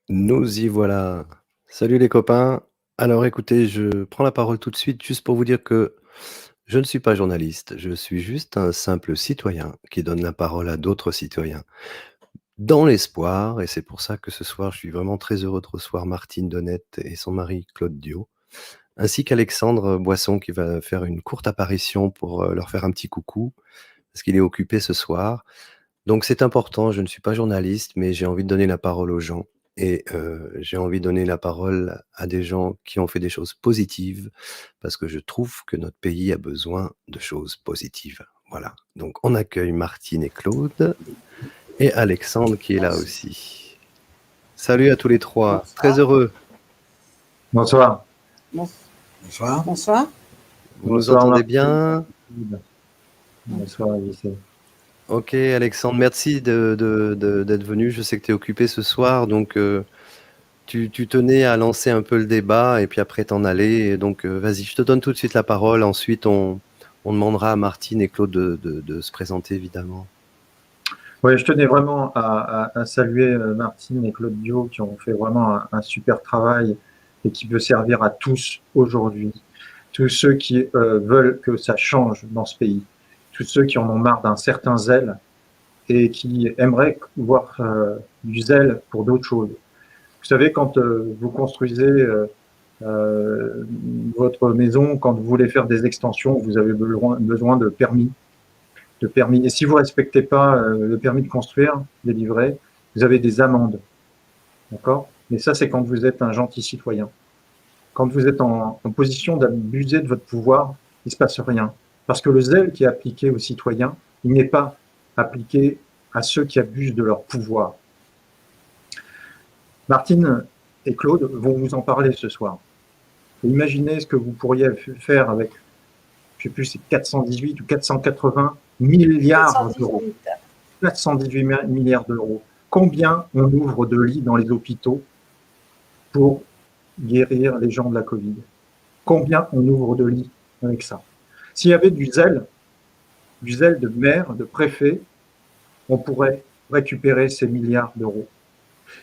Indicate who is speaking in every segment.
Speaker 1: Nous y voilà. Salut les copains. Alors écoutez, je prends la parole tout de suite juste pour vous dire que je ne suis pas journaliste, je suis juste un simple citoyen qui donne la parole à d'autres citoyens. Dans l'espoir, et c'est pour ça que ce soir je suis vraiment très heureux de recevoir Martine Donnette et son mari Claude Dio, ainsi qu'Alexandre Boisson qui va faire une courte apparition pour leur faire un petit coucou, parce qu'il est occupé ce soir. Donc c'est important, je ne suis pas journaliste, mais j'ai envie de donner la parole aux gens et j'ai envie de donner la parole à des gens qui ont fait des choses positives, parce que je trouve que notre pays a besoin de choses positives. Voilà, donc on accueille Martine et Claude et Alexandre qui est là aussi. Salut à tous les 3, très
Speaker 2: Bonsoir.
Speaker 1: heureux.
Speaker 3: Bonsoir.
Speaker 2: Bonsoir. Bonsoir.
Speaker 1: Vous nous
Speaker 3: Bonsoir,
Speaker 1: entendez
Speaker 3: Martine.
Speaker 1: bien?
Speaker 3: Bonsoir, Alice.
Speaker 1: OK Alexandre, merci d'être venu. Je sais que tu es occupé ce soir, donc tu tenais à lancer un peu le débat et puis après t'en aller. Et donc vas-y, je te donne tout de suite la parole. Ensuite, on demandera à Martine et Claude de se présenter, évidemment.
Speaker 3: Ouais, je tenais vraiment à saluer Martine et Claude Dio qui ont fait vraiment un super travail et qui peut servir à tous aujourd'hui. Tous ceux qui veulent que ça change dans ce pays. Tous ceux qui en ont marre d'un certain zèle et qui aimeraient voir du zèle pour d'autres choses. Vous savez, quand vous construisez votre maison, quand vous voulez faire des extensions, vous avez besoin de permis. Et si vous ne respectez pas le permis de construire délivré, vous avez des amendes. D'accord? Mais ça, c'est quand vous êtes un gentil citoyen. Quand vous êtes en position d'abuser de votre pouvoir, il ne se passe rien. Parce que le zèle qui est appliqué aux citoyens, il n'est pas appliqué à ceux qui abusent de leur pouvoir. Martine et Claude vont vous en parler ce soir. Imaginez ce que vous pourriez faire avec, je ne sais plus, c'est 418 ou 480 milliards d'euros. 418 milliards d'euros. Combien on ouvre de lits dans les hôpitaux pour guérir les gens de la Covid? Combien on ouvre de lits avec ça? S'il y avait du zèle de maire, de préfet, on pourrait récupérer ces milliards d'euros.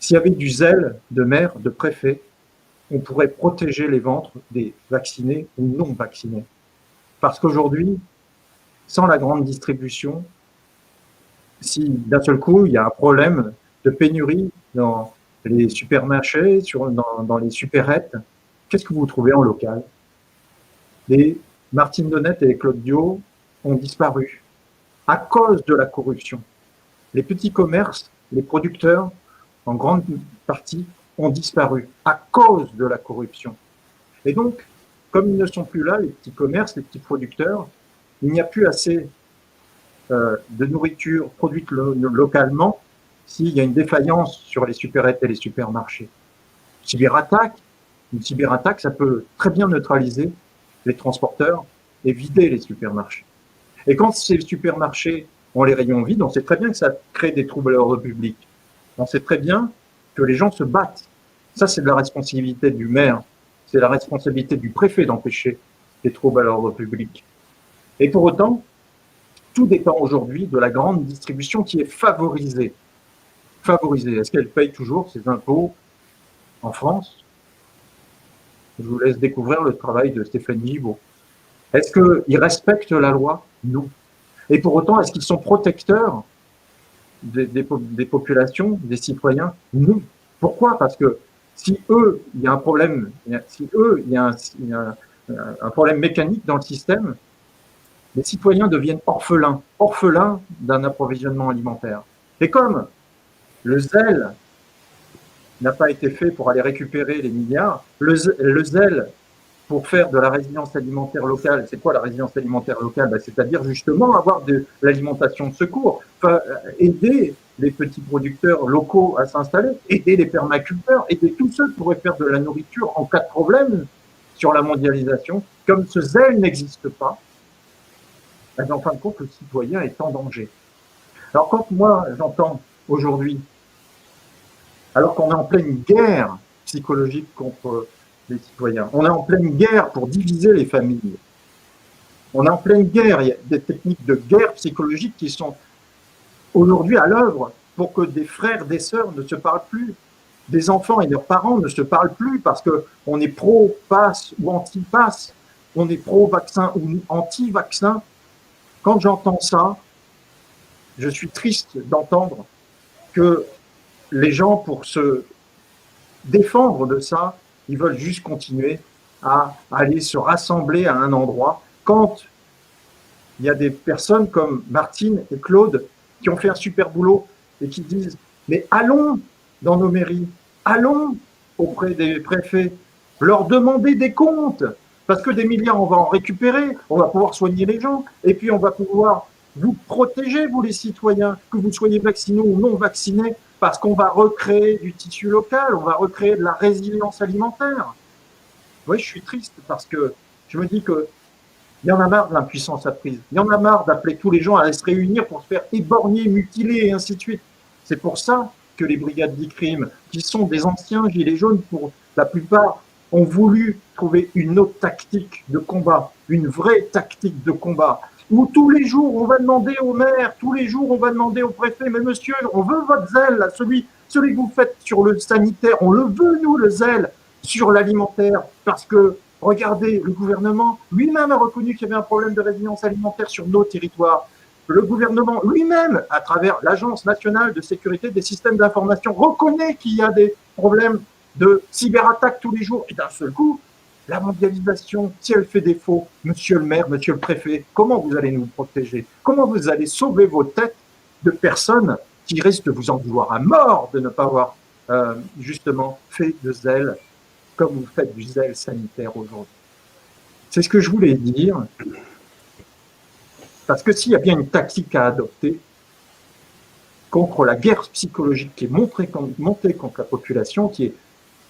Speaker 3: S'il y avait du zèle de maire, de préfet, on pourrait protéger les ventres des vaccinés ou non vaccinés. Parce qu'aujourd'hui, sans la grande distribution, si d'un seul coup, il y a un problème de pénurie dans les supermarchés, dans les supérettes, qu'est-ce que vous trouvez en local? Les Martine Donnette et les Claude Dio ont disparu à cause de la corruption. Les petits commerces, les producteurs, en grande partie, ont disparu à cause de la corruption. Et donc, comme ils ne sont plus là, les petits commerces, les petits producteurs, il n'y a plus assez de nourriture produite localement s'il y a une défaillance sur les supérettes et les supermarchés. Une cyberattaque, ça peut très bien neutraliser les transporteurs et vider les supermarchés. Et quand ces supermarchés ont les rayons vides, on sait très bien que ça crée des troubles à l'ordre public. On sait très bien que les gens se battent. Ça, c'est de la responsabilité du maire, c'est la responsabilité du préfet d'empêcher les troubles à l'ordre public. Et pour autant, tout dépend aujourd'hui de la grande distribution qui est favorisée. Favorisée. Est-ce qu'elle paye toujours ses impôts en France? Je vous laisse découvrir le travail de Stéphanie Gibault. Est-ce qu'ils respectent la loi? Non. Et pour autant, est-ce qu'ils sont protecteurs des populations, des citoyens? Non. Pourquoi? Parce que si eux, il y a un problème, si eux, il y a un problème mécanique dans le système, les citoyens deviennent orphelins d'un approvisionnement alimentaire. Et comme le zèle n'a pas été fait pour aller récupérer les milliards, le zèle pour faire de la résilience alimentaire locale, c'est quoi la résilience alimentaire locale? C'est-à-dire justement avoir de l'alimentation de secours, aider les petits producteurs locaux à s'installer, aider les permaculteurs, aider tous ceux qui pourraient faire de la nourriture en cas de problème sur la mondialisation. Comme ce zèle n'existe pas, en fin de compte, le citoyen est en danger. Alors quand moi j'entends aujourd'hui, alors qu'on est en pleine guerre psychologique contre les citoyens, on est en pleine guerre pour diviser les familles, on est en pleine guerre, il y a des techniques de guerre psychologique qui sont aujourd'hui à l'œuvre pour que des frères, des sœurs ne se parlent plus, des enfants et leurs parents ne se parlent plus parce qu'on est pro-pass ou anti-pass, on est pro-vaccin ou anti-vaccin. Quand j'entends ça, je suis triste d'entendre que les gens, pour se défendre de ça, ils veulent juste continuer à aller se rassembler à un endroit quand il y a des personnes comme Martine et Claude qui ont fait un super boulot et qui disent « mais allons dans nos mairies, allons auprès des préfets, leur demander des comptes, parce que des milliards, on va en récupérer, on va pouvoir soigner les gens, et puis on va pouvoir vous protéger, vous les citoyens, que vous soyez vaccinés ou non vaccinés, parce qu'on va recréer du tissu local, on va recréer de la résilience alimentaire. » Oui, je suis triste parce que je me dis que il y en a marre de l'impuissance apprise. Il y en a marre d'appeler tous les gens à se réunir pour se faire éborgner, mutiler et ainsi de suite. C'est pour ça que les brigades d'e-crime, qui sont des anciens gilets jaunes pour la plupart, ont voulu trouver une autre tactique de combat, une vraie tactique de combat, où tous les jours on va demander au maire, tous les jours on va demander au préfet, mais monsieur, on veut votre zèle, là, celui que vous faites sur le sanitaire, on le veut nous le zèle sur l'alimentaire, parce que regardez, le gouvernement lui-même a reconnu qu'il y avait un problème de résilience alimentaire sur nos territoires. Le gouvernement lui-même, à travers l'Agence nationale de sécurité des systèmes d'information, reconnaît qu'il y a des problèmes de cyberattaques tous les jours. Et d'un seul coup, la mondialisation, si elle fait défaut, monsieur le maire, monsieur le préfet, comment vous allez nous protéger? Comment vous allez sauver vos têtes de personnes qui risquent de vous en vouloir à mort de ne pas avoir justement fait de zèle comme vous faites du zèle sanitaire aujourd'hui? C'est ce que je voulais dire. Parce que s'il y a bien une tactique à adopter contre la guerre psychologique qui est montée contre la population, qui est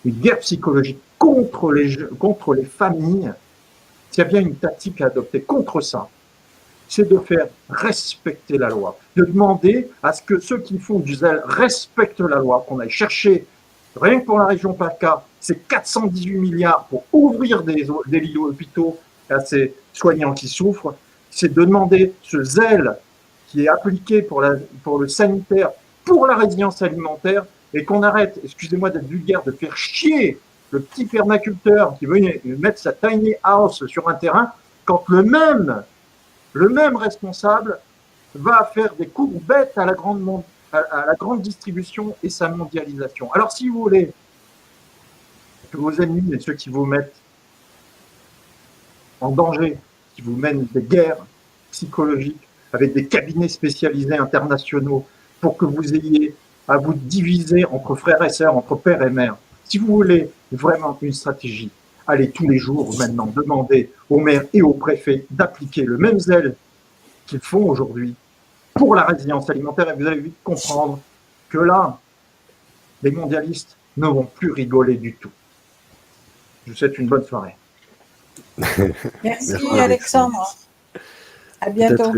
Speaker 3: une guerre psychologique contre les familles, s'il y a bien une tactique à adopter contre ça, c'est de faire respecter la loi, de demander à ce que ceux qui font du zèle respectent la loi, qu'on aille chercher, rien que pour la région PACA, c'est 418 milliards pour ouvrir des lits d'hôpitaux à ces soignants qui souffrent. C'est de demander ce zèle qui est appliqué pour le sanitaire, pour la résilience alimentaire, et qu'on arrête, excusez-moi d'être vulgaire, de faire chier le petit permaculteur qui veut mettre sa tiny house sur un terrain, quand le même responsable va faire des courbettes à la grande distribution et sa mondialisation. Alors si vous voulez que vos ennemis et ceux qui vous mettent en danger, qui vous mènent des guerres psychologiques avec des cabinets spécialisés internationaux pour que vous ayez à vous diviser entre frères et sœurs, entre père et mère. Si vous voulez vraiment une stratégie, allez tous les jours maintenant demander aux maires et aux préfets d'appliquer le même zèle qu'ils font aujourd'hui pour la résilience alimentaire, et vous allez vite comprendre que là, les mondialistes ne vont plus rigoler du tout. Je vous souhaite une bonne soirée.
Speaker 2: Merci Alexandre. À bientôt.